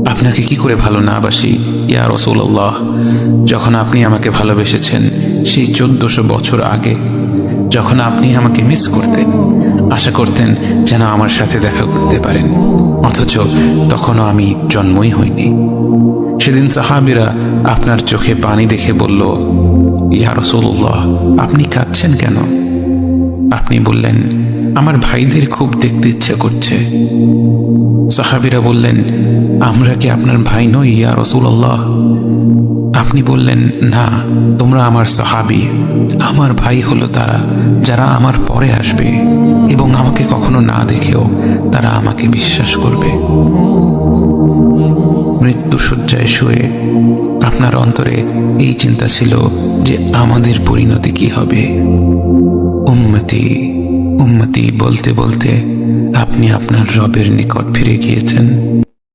আপনাকে কি করে ভালো না বাসি ইয়া রাসূলুল্লাহ। যখন আপনি আমাকে ভালোবেসেছেন সেই 1400 বছর আগে, যখন আপনি আমাকে মিস করতেন, আশা করতেন যেন আমার সাথে দেখা করতে পারেন, অথচ তখনও আমি জন্মই হইনি। সেদিন সাহাবীরা আপনার চোখে পানি দেখে বলল, ইয়া রাসূলুল্লাহ, আপনি কাঁদছেন কেন? আপনি বললেন, আমার ভাইদের খুব দেখতে ইচ্ছে করছে। সাহাবীরা বললেন, আমরা কি আপনার ভাই নই ইয়া রাসূলুল্লাহ? আপনি বললেন, না, তোমরা আমার সাহাবী। আমার ভাই হলো তারা যারা আমার পরে আসবে এবং আমাকে কখনো না দেখেও তারা আমাকে বিশ্বাস করবে। মৃত্যু শয্যায় শুয়ে আপনার অন্তরে এই চিন্তা ছিল যে আমাদের পরিণতি কি হবে। উম্মতি উম্মতি বলতে বলতে আপনি আপনার রবের নিকট ফিরে গিয়েছেন।